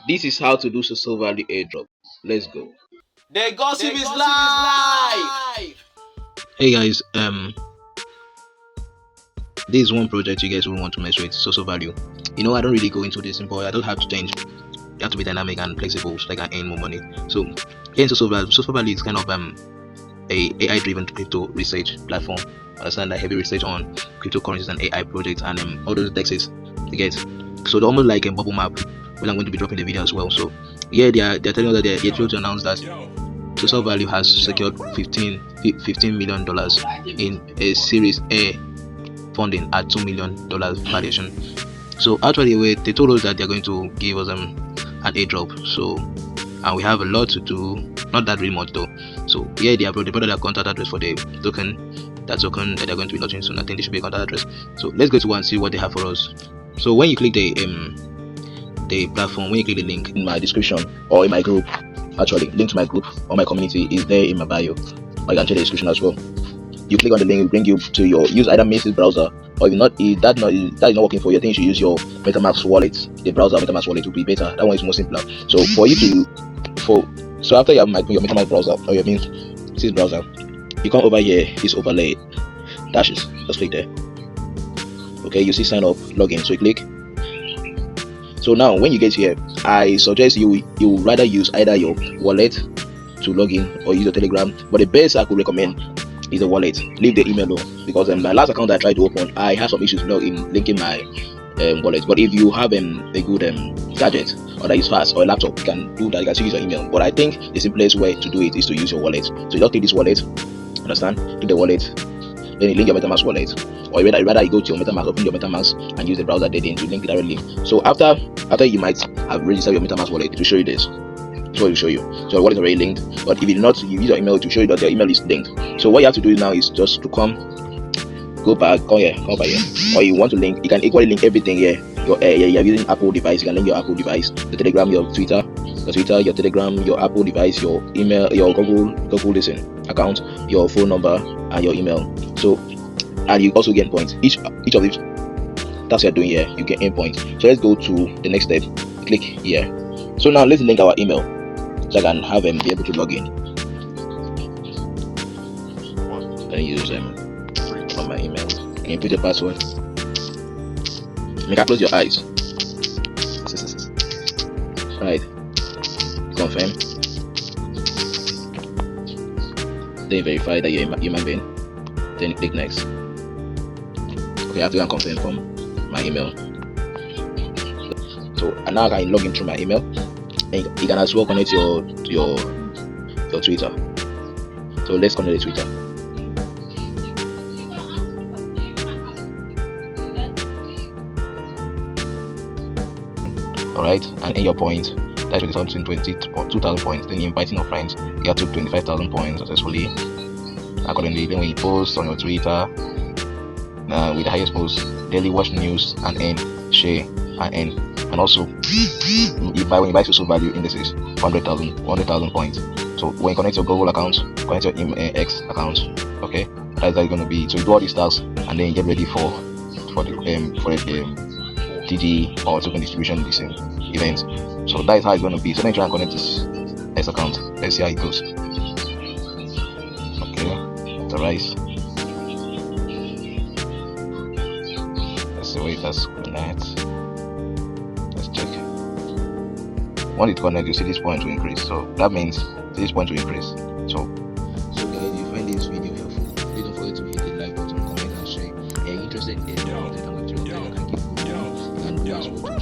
This is how to do SOSOVALUE airdrop. Let's go. The gossip is live. Hey guys, this is one project you guys will want to mess with, SOSOVALUE. I don't really go into this but I don't have to change. You have to be dynamic and flexible so I can earn more money. So here in SOSOVALUE is kind of a AI driven crypto research platform. Understand that heavy research on cryptocurrencies and AI projects and all those dexes you get. So they're almost like a bubble map when I'm going to be dropping the video as well. So yeah, they're telling us that they're thrilled to announce that SOSOVALUE has secured $15 million in a Series A funding at $2 million valuation. So actually they told us that they're going to give us an airdrop. So and we have a lot to do, not that really much though. So yeah, they provided their contact address for the token that they're going to be launching soon. I think there should be a contact address. So let's go to one and see what they have for us. So when you click the platform, when you click the link in my description or in my group, actually link to my group or my community is there in my bio, or you can check the description as well. You click on the link, it will bring you to your use either Macy's browser, or if that is not working for you, I think you should use your MetaMask wallet. The browser MetaMask wallet will be better. That one is more simpler. So for you to so after you have your MetaMask browser or your Macy's browser, you come over here, this overlay dashes, just click there. Okay, you see sign up, login, so you click. So now when you get here, I suggest you rather use either your wallet to log in or use your Telegram, but the best I could recommend is a wallet. Leave the email though, because my last account I tried to open, I had some issues in linking my wallet. But if you have a good gadget or that is fast or a laptop, you can do that. You can still use your email, but I think the simplest way to do it is to use your wallet. So you just click this wallet, understand, click the wallet, then you link your MetaMask wallet, or rather you go to your MetaMask, open your MetaMask and use the browser there to link it directly. So after you might have registered your MetaMask wallet, it will show you this. So it will show you. So the wallet is already linked, but if you do not, you use your email to show you that your email is linked. So what you have to do now is just to come over here, or you want to link, you can equally link everything here. You're using Apple device, you can link your Apple device, your Telegram, your Twitter, your Telegram, your Apple device, your email, your Google account, your phone number, and your email. So, and you also gain points. Each of these tasks you're doing here, you get 8 points. So let's go to the next step. Click here. So now let's link our email so I can have them be able to log in. I use on my email. Can you put your password? Make her close your eyes. Right. Confirm. Then verify that you're a human being. Then click next. Okay, I have to go and confirm from my email. So and now I can log in through my email, and you can as well connect your Twitter. So let's connect the Twitter. Alright, and in your points, that's really something 2,000 points. Then you're inviting your friends, you have to 25,000 points successfully. Accordingly, then when you post on your Twitter with the highest post, daily watch news and end, share and end, and also when you buy SOSOVALUE indices, 100,000 points. So when you connect your Google account, connect your X account, okay, that's how it's going to be. So you do all these tasks and then get ready for the TD or token distribution event. So that is how it's going to be. So then try and connect this X account. Let's see how it goes. Okay, authorize. Let's see where it has connect. Let's check. Once it connects, you see this point to increase. So that means this point will increase. So guys, if you find this video helpful, please don't forget to hit the like button, comment and share. If you're interested in the material, I can give you and do as well.